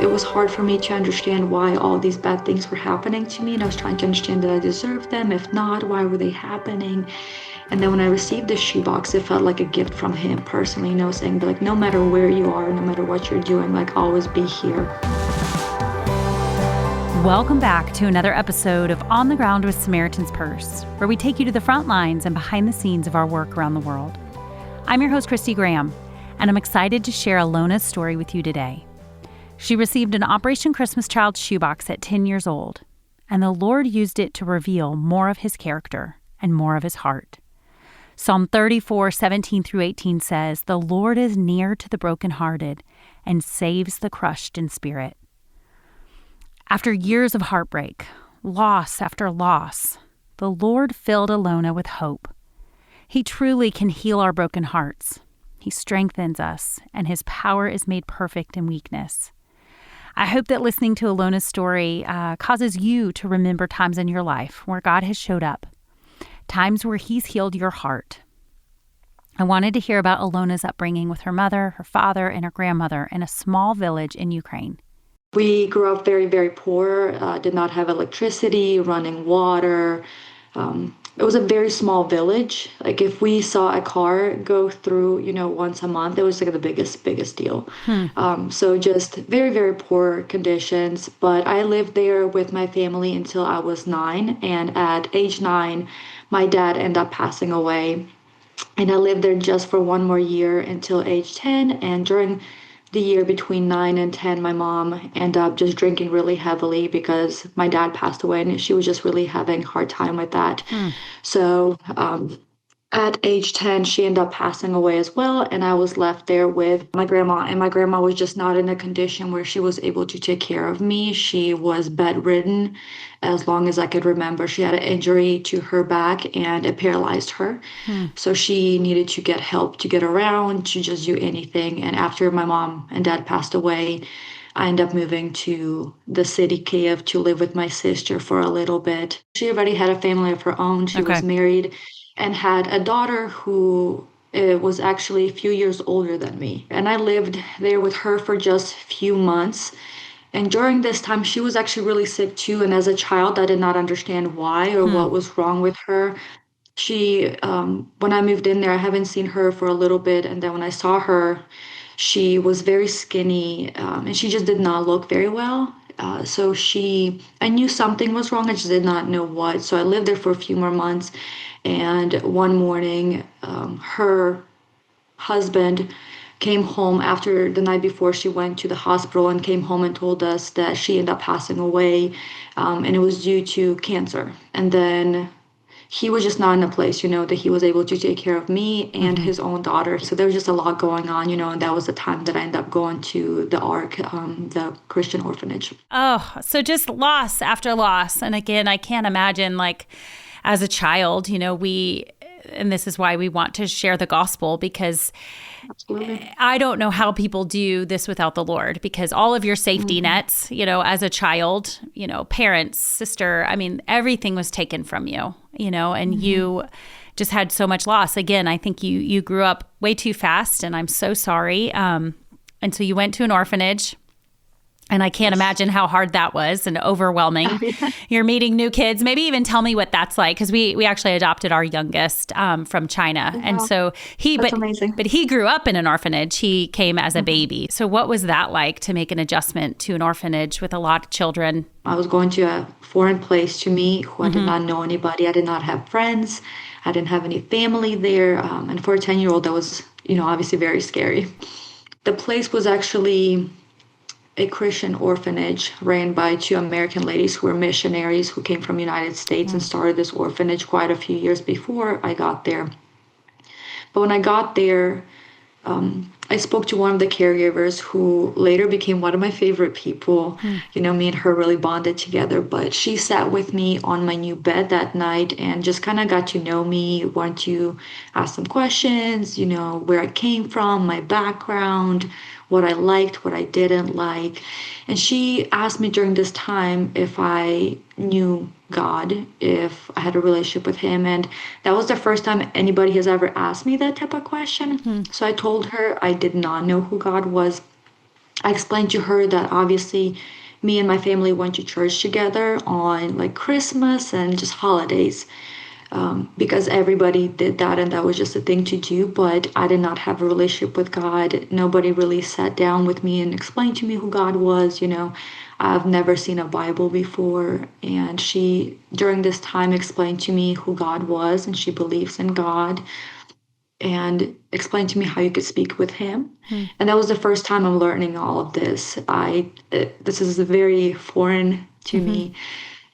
It was hard for me to understand why all these bad things were happening to me. And I was trying to understand that I deserved them. If not, why were they happening? And then when I received this shoebox, it felt like a gift from him personally, saying like, no matter where you are, no matter what you're doing, like always be here. Welcome back to another episode of On the Ground with Samaritan's Purse, where we take you to the front lines and behind the scenes of our work around the world. I'm your host, Christy Graham, and I'm excited to share Alyona's story with you today. She received an Operation Christmas Child shoebox at 10 years old, and the Lord used it to reveal more of his character and more of his heart. Psalm 34:17-18 says, "The Lord is near to the brokenhearted and saves the crushed in spirit." After years of heartbreak, loss after loss, the Lord filled Alyona with hope. He truly can heal our broken hearts. He strengthens us, and his power is made perfect in weakness. I hope that listening to Alyona's story causes you to remember times in your life where God has showed up, times where he's healed your heart. I wanted to hear about Alyona's upbringing with her mother, her father, and her grandmother in a small village in Ukraine. We grew up very, very poor, did not have electricity, running water. It was a very small village. Like if we saw a car go through, once a month, it was like the biggest deal. So just very, very poor conditions. But I lived there with my family until I was 9. And at age 9, my dad ended up passing away. And I lived there just for one more year until age 10. And during the year between 9 and 10, my mom ended up just drinking really heavily because my dad passed away and she was just really having a hard time with that. So at age 10, she ended up passing away as well. And I was left there with my grandma. And my grandma was just not in a condition where she was able to take care of me. She was bedridden as long as I could remember. She had an injury to her back and it paralyzed her. So she needed to get help to get around, to just do anything. And after my mom and dad passed away, I ended up moving to the city, Kiev, to live with my sister for a little bit. She already had a family of her own. She was married and had a daughter who was actually a few years older than me. And I lived there with her for just a few months. And during this time, she was actually really sick too. And as a child, I did not understand why or what was wrong with her. She, when I moved in there, I haven't seen her for a little bit. And then when I saw her, she was very skinny and she just did not look very well. So I knew something was wrong. I just did not know what. So I lived there for a few more months. And one morning, her husband came home after the night before she went to the hospital and came home and told us that she ended up passing away. And it was due to cancer. And then he was just not in a place, that he was able to take care of me and his own daughter. So there was just a lot going on, and that was the time that I ended up going to the ARC, the Christian orphanage. Oh, so just loss after loss. And again, I can't imagine, like, as a child, and this is why we want to share the gospel, because Absolutely. I don't know how people do this without the Lord, because all of your safety nets, as a child, parents, sister, everything was taken from you, and you just had so much loss. Again, I think you grew up way too fast, and I'm so sorry. And so you went to an orphanage. And I can't imagine how hard that was and overwhelming. You're meeting new kids. Maybe even tell me what that's like, because we actually adopted our youngest from China. Wow. And so but he grew up in an orphanage. He came as a baby. So what was that like to make an adjustment to an orphanage with a lot of children? I was going to a foreign place to meet who I did not know anybody. I did not have friends. I didn't have any family there. And for a 10-year-old, that was, obviously very scary. The place was actually a Christian orphanage ran by 2 American ladies who were missionaries who came from the United States and started this orphanage quite a few years before I got there. But when I got there, I spoke to one of the caregivers who later became one of my favorite people. Me and her really bonded together. But she sat with me on my new bed that night and just kind of got to know me, wanted to ask some questions, where I came from, my background, what I liked, what I didn't like. And she asked me during this time if I knew God, if I had a relationship with him. And that was the first time anybody has ever asked me that type of question. So I told her I did not know who God was. I explained to her that obviously me and my family went to church together on like Christmas and just holidays, because everybody did that and that was just a thing to do. But I did not have a relationship with God. Nobody really sat down with me and explained to me who God was. I've never seen a Bible before. And she, during this time, explained to me who God was, and she believes in God, and explained to me how you could speak with him. And that was the first time I'm learning all of this. This is very foreign to me.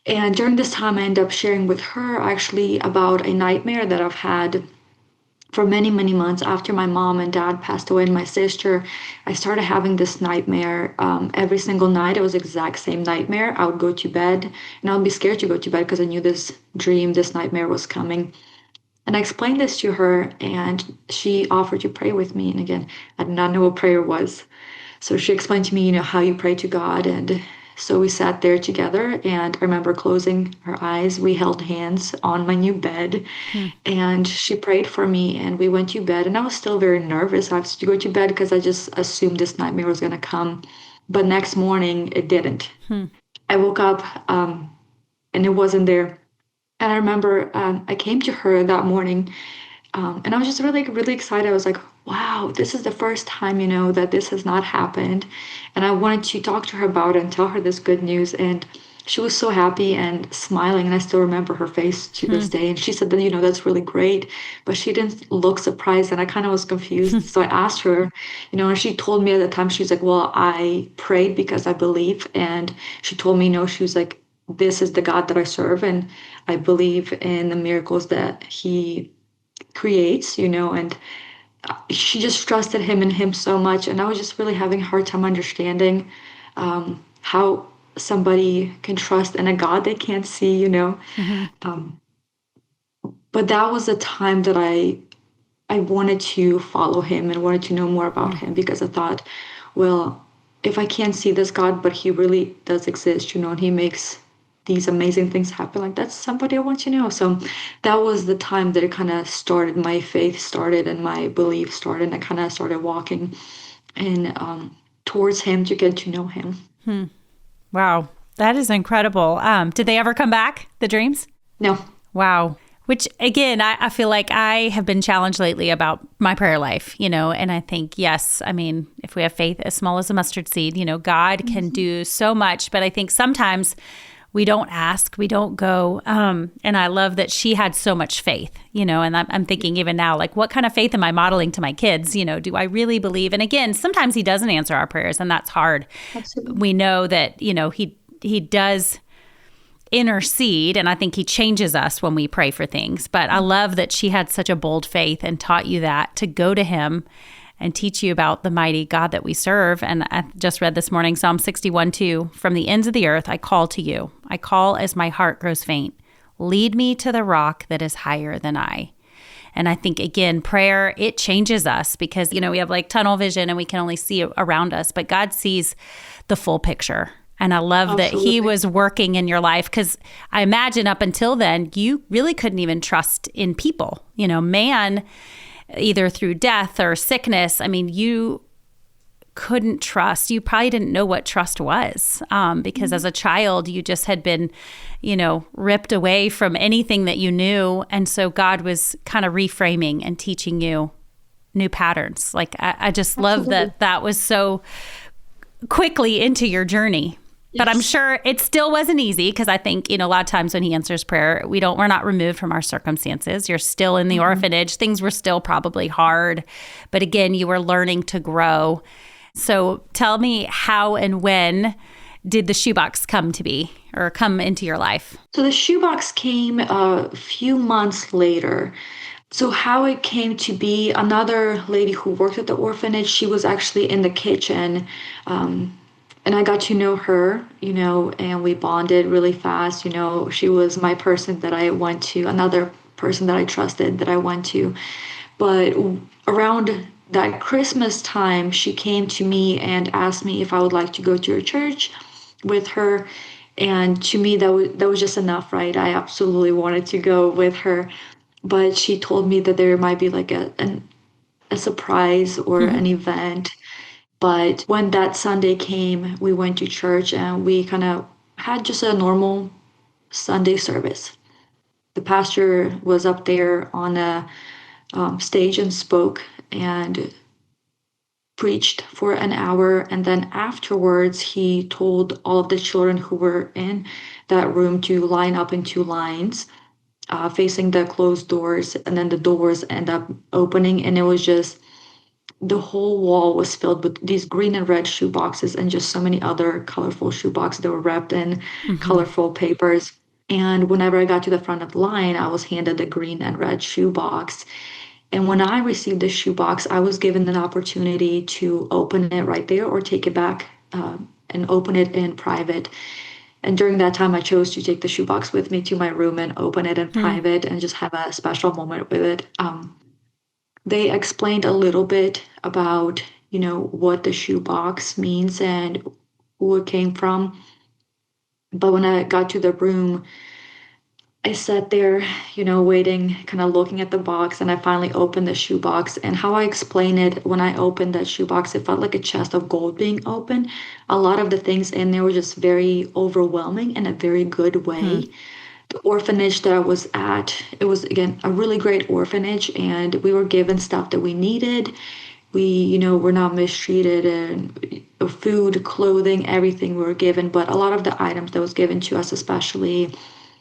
And during this time, I ended up sharing with her actually about a nightmare that I've had for many, many months after my mom and dad passed away and my sister. I started having this nightmare every single night. It was the exact same nightmare. I would go to bed and I would be scared to go to bed because I knew this nightmare was coming. And I explained this to her, and she offered to pray with me. And again, I did not know what prayer was. So she explained to me, how you pray to God. And so we sat there together, and I remember closing her eyes. We held hands on my new bed, and she prayed for me, and we went to bed. And I was still very nervous. I had to go to bed because I just assumed this nightmare was going to come. But next morning, it didn't. I woke up, and it wasn't there. And I remember I came to her that morning, and I was just really, really excited. I was like, wow, this is the first time, that this has not happened. And I wanted to talk to her about it and tell her this good news. And she was so happy and smiling. And I still remember her face to this day. And she said that, that's really great. But she didn't look surprised. And I kind of was confused. So I asked her, and she told me at the time, she's like, well, I prayed because I believe. And she told me, she was like, this is the God that I serve. And I believe in the miracles that he creates, and she just trusted him and him so much. And I was just really having a hard time understanding how somebody can trust in a God they can't see. But that was a time that I wanted to follow him and wanted to know more about him, because I thought, well, if I can't see this God, but he really does exist, and he makes these amazing things happen, like that's somebody I want to know. So that was the time that it kind of started, my faith started and my belief started, and I kind of started walking in towards him to get to know him. Wow, that is incredible. Did they ever come back, the dreams? No. Wow. Which, again, I feel like I have been challenged lately about my prayer life, and I think, yes, I mean, if we have faith as small as a mustard seed, God can do so much. But I think sometimes we don't ask, we don't go. And I love that she had so much faith, and I'm thinking even now, like, what kind of faith am I modeling to my kids? Do I really believe? And again, sometimes he doesn't answer our prayers, and that's hard. Absolutely. We know that, he does intercede, and I think he changes us when we pray for things. But I love that she had such a bold faith and taught you that, to go to him and teach you about the mighty God that we serve. And I just read this morning, Psalm 61:2, from the ends of the earth, I call to you. I call as my heart grows faint. Lead me to the rock that is higher than I. And I think, again, prayer, it changes us because, we have like tunnel vision and we can only see around us, but God sees the full picture. And I love that he was working in your life, because I imagine up until then, you really couldn't even trust in people. Man, either through death or sickness, I mean, you couldn't trust. You probably didn't know what trust was, because as a child, you just had been, ripped away from anything that you knew. And so God was kind of reframing and teaching you new patterns. Like, I just love that was so quickly into your journey. But I'm sure it still wasn't easy, because I think, a lot of times when he answers prayer, we're not removed from our circumstances. You're still in the orphanage. Things were still probably hard. But again, you were learning to grow. So tell me, how and when did the shoebox come to be or come into your life? So the shoebox came a few months later. So how it came to be, another lady who worked at the orphanage, she was actually in the kitchen. And I got to know her, and we bonded really fast. She was my person that I went to, another person that I trusted that I went to. But around that Christmas time, she came to me and asked me if I would like to go to her church with her. And to me, that was just enough, right? I absolutely wanted to go with her. But she told me that there might be like a surprise or an event. But when that Sunday came, we went to church and we kind of had just a normal Sunday service. The pastor was up there on a stage and spoke and preached for an hour. And then afterwards, he told all of the children who were in that room to line up in two lines, facing the closed doors. And then the doors end up opening. And it was just the whole wall was filled with these green and red shoe boxes and just so many other colorful shoe boxes that were wrapped in Mm-hmm. colorful papers. And whenever I got to the front of the line, I was handed a green and red shoe box. And when I received the shoebox, I was given an opportunity to open it right there or take it back and open it in private. And during that time, I chose to take the shoebox with me to my room and open it in Hmm. private and just have a special moment with it. They explained a little bit about, what the shoebox means and who it came from. But when I got to the room, I sat there, waiting, kind of looking at the box, and I finally opened the shoebox. And how I explain it, when I opened that shoebox, it felt like a chest of gold being opened. A lot of the things in there were just very overwhelming in a very good Hmm. way. The orphanage that I was at, it was again a really great orphanage, and we were given stuff that we needed. We, were not mistreated, and food, clothing, everything we were given. But a lot of the items that was given to us, especially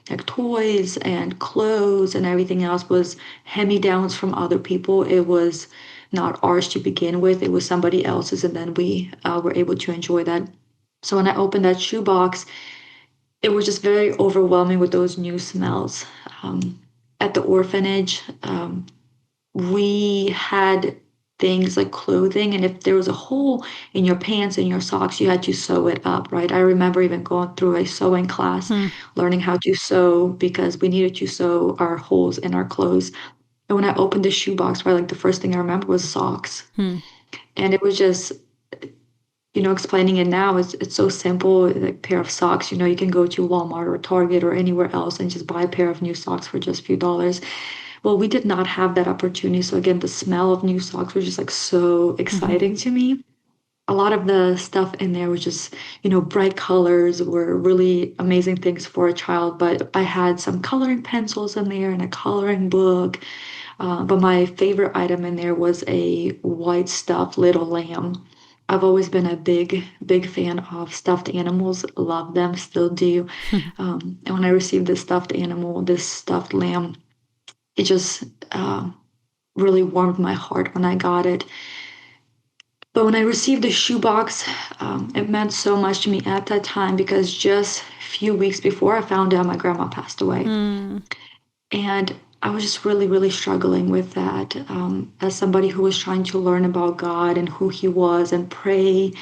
like toys and clothes and everything else, was hand-me-downs from other people. It was not ours to begin with. It was somebody else's, and then we were able to enjoy that. So when I opened that shoebox, it was just very overwhelming with those new smells. Um, at the orphanage, we had things like clothing, and if there was a hole in your pants and your socks, you had to sew it up, right? I remember even going through a sewing class, Hmm. learning how to sew because we needed to sew our holes in our clothes. And when I opened the shoebox, right, like the first thing I remember was socks. Hmm. And it was just, explaining it now, it's so simple. Like a pair of socks, you can go to Walmart or Target or anywhere else and just buy a pair of new socks for just a few dollars. Well, we did not have that opportunity. So again, the smell of new socks was just like so Hmm. exciting to me. A lot of the stuff in there was just, bright colors were really amazing things for a child. But I had some coloring pencils in there and a coloring book. But my favorite item in there was a white stuffed little lamb. I've always been a big, big fan of stuffed animals. Love them, still do. And when I received this stuffed animal, this stuffed lamb, it just really warmed my heart when I got it. But when I received the shoebox, it meant so much to me at that time because just a few weeks before I found out my grandma passed away. Hmm. And I was just really, really struggling with that as somebody who was trying to learn about God and who He was and pray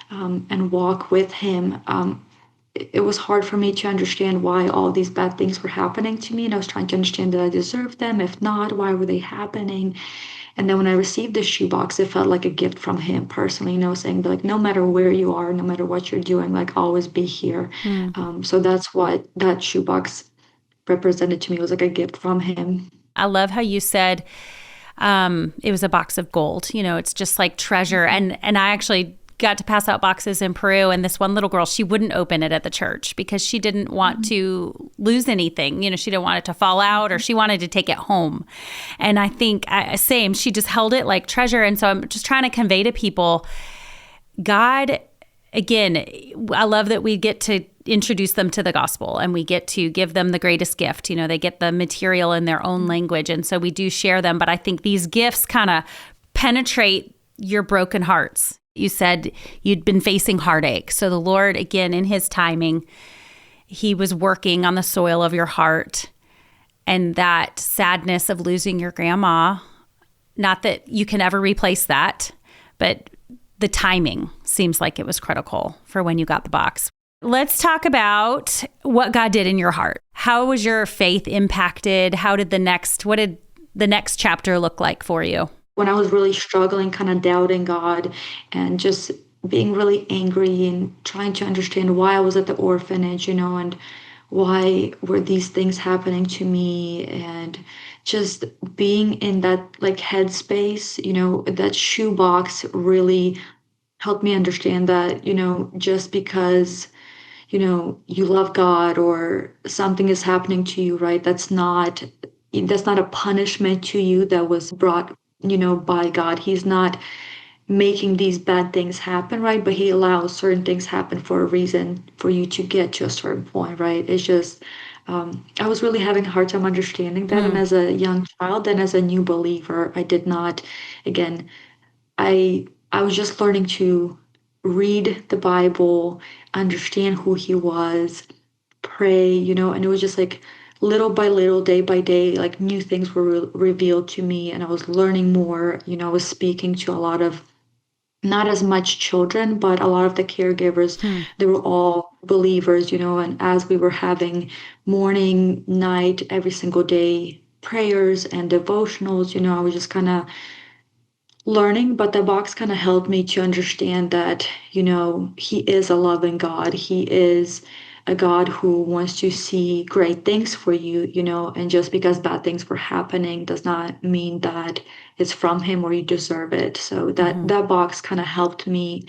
and walk with Him. It was hard for me to understand why all these bad things were happening to me. And I was trying to understand that I deserved them. If not, why were they happening? And then when I received the shoebox, it felt like a gift from Him personally, saying like, no matter where you are, no matter what you're doing, like always be here. Hmm. So that's what that shoebox represented to me. It was like a gift from Him. I love how you said it was a box of gold. It's just like treasure. Mhm. And I actually got to pass out boxes in Peru, and this one little girl, she wouldn't open it at the church because she didn't want Mhm. to lose anything. She didn't want it to fall out, or she wanted to take it home. And I think same, she just held it like treasure. And so I'm just trying to convey to people, God, again, I love that we get to introduce them to the gospel and we get to give them the greatest gift. They get the material in their own language. And so we do share them. But I think these gifts kind of penetrate your broken hearts. You said you'd been facing heartache. So the Lord, again, in His timing, He was working on the soil of your heart. And that sadness of losing your grandma, not that you can ever replace that, but the timing seems like it was critical for when you got the box. Let's talk about what God did in your heart. How was your faith impacted? What did the next chapter look like for you? When I was really struggling, kind of doubting God and just being really angry and trying to understand why I was at the orphanage, and why were these things happening to me, and just being in that like headspace, that shoebox really helped me understand that, just because, you love God or something is happening to you, right? That's not a punishment to you that was brought, by God. He's not making these bad things happen, right? But he allows certain things happen for a reason for you to get to a certain point, right? It's just, I was really having a hard time understanding that. And Mm, as a young child and as a new believer, I did not, again, I was just learning to read the Bible, understand who he was, pray, and it was just like little by little, day by day, like new things were revealed to me, and I was learning more. I was speaking to a lot of not as much children, but a lot of the caregivers, hmm. they were all believers, and as we were having morning, night, every single day prayers and devotionals, I was just kind of learning, but the box kind of helped me to understand that, he is a loving God. He is a God who wants to see great things for you, and just because bad things were happening does not mean that it's from him or you deserve it. So Hmm. that box kind of helped me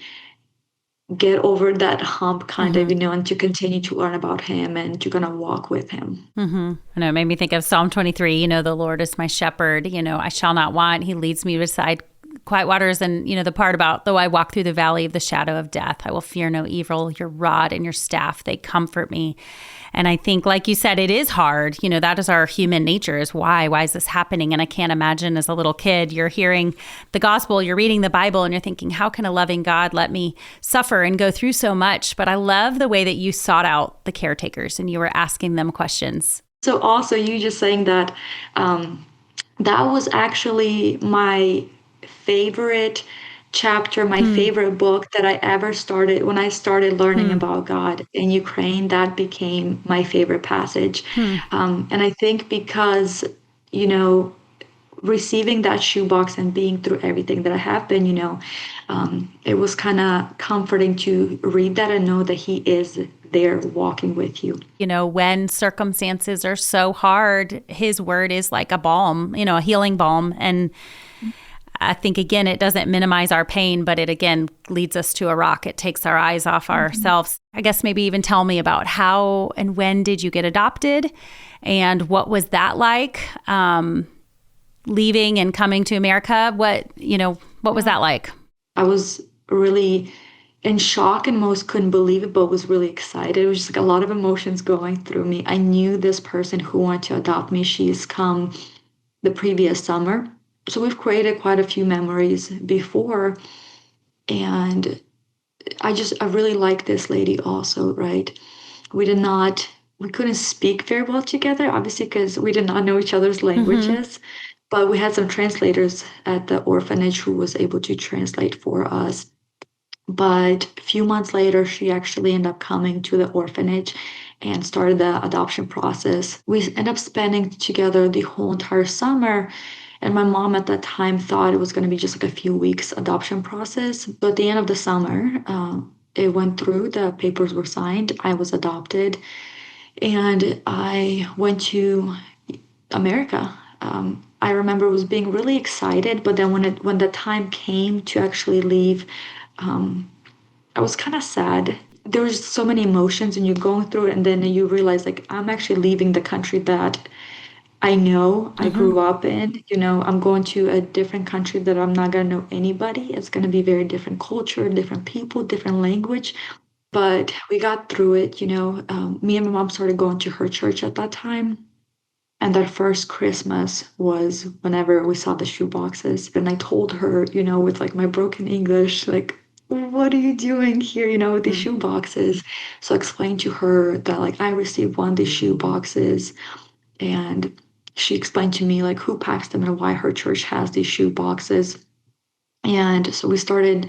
get over that hump kind of, Hmm. and to continue to learn about him and to kind of walk with him. Hmm. I know, it made me think of Psalm 23, the Lord is my shepherd, I shall not want. He leads me beside quiet waters. And, the part about, though I walk through the valley of the shadow of death, I will fear no evil. Your rod and your staff, they comfort me. And I think, like you said, it is hard. That is our human nature, is why is this happening? And I can't imagine, as a little kid, you're hearing the gospel, you're reading the Bible, and you're thinking, how can a loving God let me suffer and go through so much? But I love the way that you sought out the caretakers and you were asking them questions. So also you just saying that, that was actually my favorite chapter, my Hmm. favorite book that I ever started when I started learning Hmm. about God in Ukraine. That became my favorite passage. Hmm. And I think because, you know, receiving that shoebox and being through everything that I have been, it was kind of comforting to read that and know that He is there walking with you. When circumstances are so hard, his word is like a balm, a healing balm. And I think, again, it doesn't minimize our pain, but it, again, leads us to a rock. It takes our eyes off ourselves. I guess maybe even tell me about how and when did you get adopted, and what was that like, leaving and coming to America? What was that like? I was really in shock and most couldn't believe it, but was really excited. It was just like a lot of emotions going through me. I knew this person who wanted to adopt me. She's come the previous summer. So we've created quite a few memories before. And I really like this lady also, right? We couldn't speak very well together, obviously, because we did not know each other's Mm-hmm. languages. But we had some translators at the orphanage who was able to translate for us. But a few months later, she actually ended up coming to the orphanage and started the adoption process. We ended up spending together the whole entire summer. And my mom at that time thought it was going to be just like a few weeks adoption process. But at the end of the summer, it went through, the papers were signed, I was adopted, and I went to America. I remember was being really excited, but then when the time came to actually leave, I was kind of sad. There was so many emotions, and you're going through it, and then you realize like I'm actually leaving the country that I know I Mm-hmm. grew up in. I'm going to a different country that I'm not gonna know anybody. It's gonna be very different culture, different people, different language. But we got through it. Me and my mom started going to her church at that time. And that first Christmas was whenever we saw the shoe boxes. And I told her, with like my broken English, like, what are you doing here, with these shoe boxes? So I explained to her that like I received one of these shoe boxes, and she explained to me like who packs them and why her church has these shoe boxes. And so we started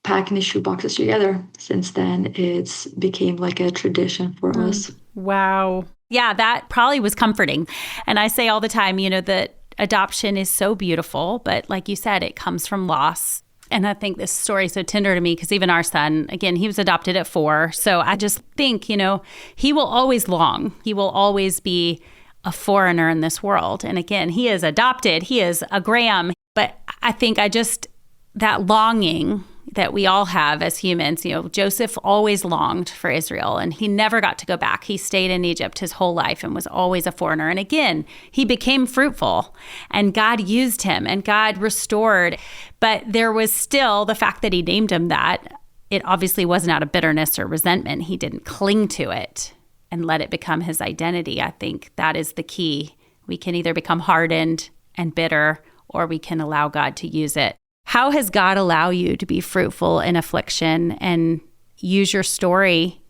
packing the shoe boxes together. Since then, it's became like a tradition for Mm. us. Wow. Yeah, that probably was comforting. And I say all the time, that adoption is so beautiful, but like you said, it comes from loss. And I think this story is so tender to me because even our son, again, he was adopted at 4. So I just think, he will always long. He will always be a foreigner in this world. And again, he is adopted. He is a Graham. But I think that longing that we all have as humans. Joseph always longed for Israel, and he never got to go back. He stayed in Egypt his whole life and was always a foreigner. And again, he became fruitful, and God used him, and God restored. But there was still the fact that he named him that. It obviously wasn't out of bitterness or resentment. He didn't cling to it and let it become his identity. I think that is the key. We can either become hardened and bitter, or we can allow God to use it. How has God allowed you to be fruitful in affliction and use your story,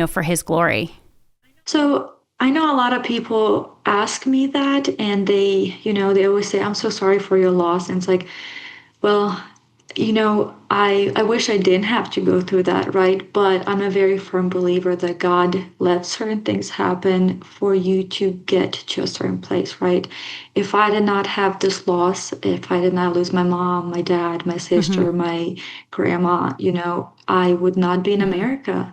for his glory? So I know a lot of people ask me that, and they always say, I'm so sorry for your loss. And it's like, well, I wish I didn't have to go through that, right? But I'm a very firm believer that God lets certain things happen for you to get to a certain place, right? If I did not have this loss, if I did not lose my mom, my dad, my sister, my grandma, I would not be in America.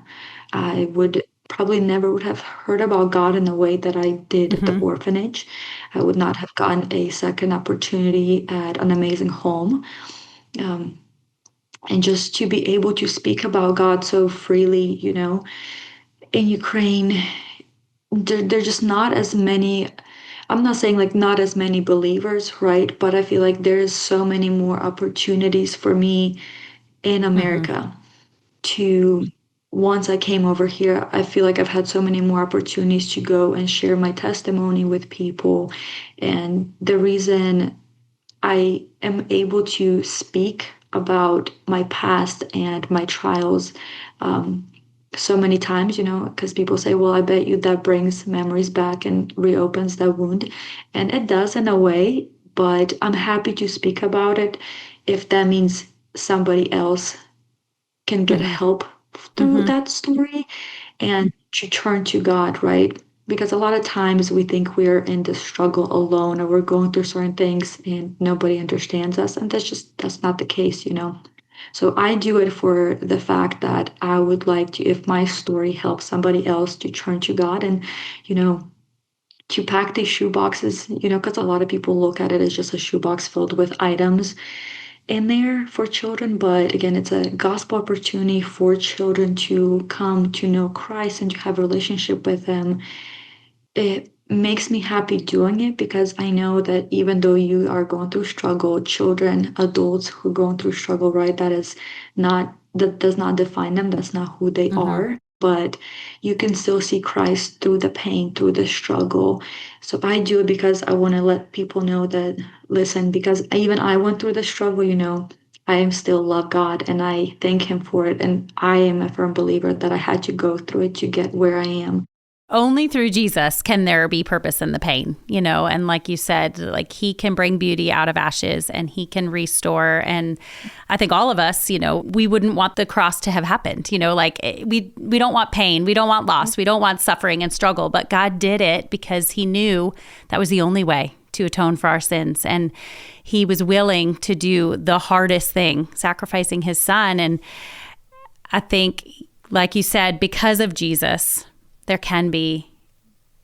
I would probably never would have heard about God in the way that I did at the orphanage. I would not have gotten a second opportunity at an amazing home. And just to be able to speak about God so freely, in Ukraine, there just not as many. I'm not saying like not as many believers, right? But I feel like there's so many more opportunities for me in America to, once I came over here, I feel like I've had so many more opportunities to go and share my testimony with people. And the reason I am able to speak about my past and my trials so many times, because people say, well, I bet you that brings memories back and reopens that wound. And it does in a way, but I'm happy to speak about it if that means somebody else can get help through that story and to turn to God, right? Because a lot of times we think we're in the struggle alone, or we're going through certain things and nobody understands us. And that's not the case, So I do it for the fact that I would like to, if my story helps somebody else to turn to God and, to pack these shoe boxes, because a lot of people look at it as just a shoebox filled with items in there for children. But again, it's a gospel opportunity for children to come to know Christ and to have a relationship with him. It makes me happy doing it because I know that even though you are going through struggle, children, adults who are going through struggle, right, that does not define them. That's not who they are. But you can still see Christ through the pain, through the struggle. So I do it because I want to let people know that, listen, because even I went through the struggle, I still love God and I thank him for it. And I am a firm believer that I had to go through it to get where I am. Only through Jesus can there be purpose in the pain, and like you said, like he can bring beauty out of ashes and he can restore. And I think all of us, we wouldn't want the cross to have happened, like we don't want pain, we don't want loss, we don't want suffering and struggle, but God did it because he knew that was the only way to atone for our sins. And he was willing to do the hardest thing, sacrificing his son. And I think, like you said, because of Jesus, there can be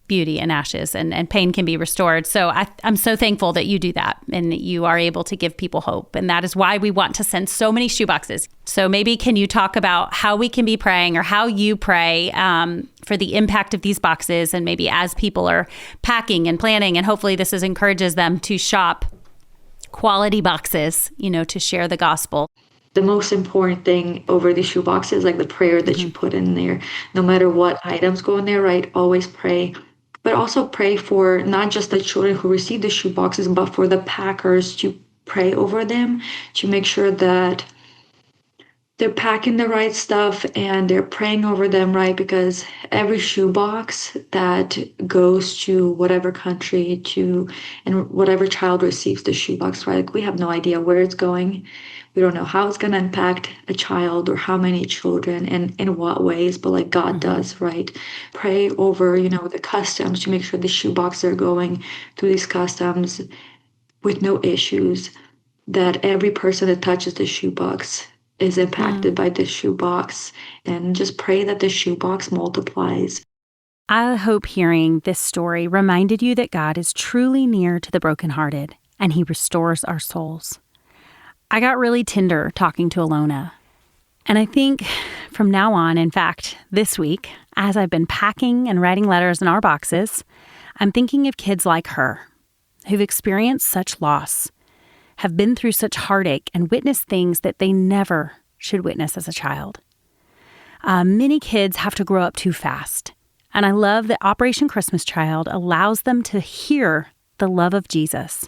beauty in ashes and pain can be restored. So I'm so thankful that you do that and you are able to give people hope. And that is why we want to send so many shoeboxes. So maybe can you talk about how we can be praying or how you pray for the impact of these boxes, and maybe as people are packing and planning, and hopefully this encourages them to shop quality boxes, to share the gospel. The most important thing over the shoebox is like the prayer that you put in there. No matter what items go in there, right? Always pray. But also pray for not just the children who receive the shoeboxes, but for the packers, to pray over them, to make sure that they're packing the right stuff and they're praying over them, right? Because every shoebox that goes to whatever country and whatever child receives the shoebox, right? Like we have no idea where it's going. We don't know how it's going to impact a child or how many children and in what ways, but like God does, right? Pray over, the customs to make sure the shoeboxes are going through these customs with no issues, that every person that touches the shoebox is impacted by this shoebox, and just pray that the shoebox multiplies. I hope hearing this story reminded you that God is truly near to the brokenhearted and he restores our souls. I got really tender talking to Alyona, And I think from now on, in fact, this week, as I've been packing and writing letters in our boxes, I'm thinking of kids like her who've experienced such loss, have been through such heartache, and witnessed things that they never should witness as a child. Many kids have to grow up too fast. And I love that Operation Christmas Child allows them to hear the love of Jesus,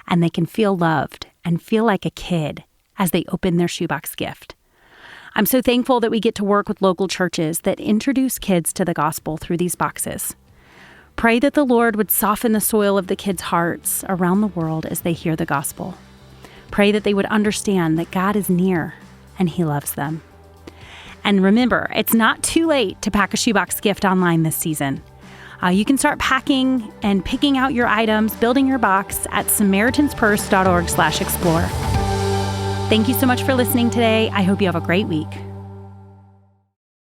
and they can feel loved and feel like a kid as they open their shoebox gift. I'm so thankful that we get to work with local churches that introduce kids to the gospel through these boxes. Pray that the Lord would soften the soil of the kids' hearts around the world as they hear the gospel. Pray that they would understand that God is near and He loves them. And remember, it's not too late to pack a shoebox gift online this season. You can start packing and picking out your items, building your box at SamaritansPurse.org/explore. Thank you so much for listening today. I hope you have a great week.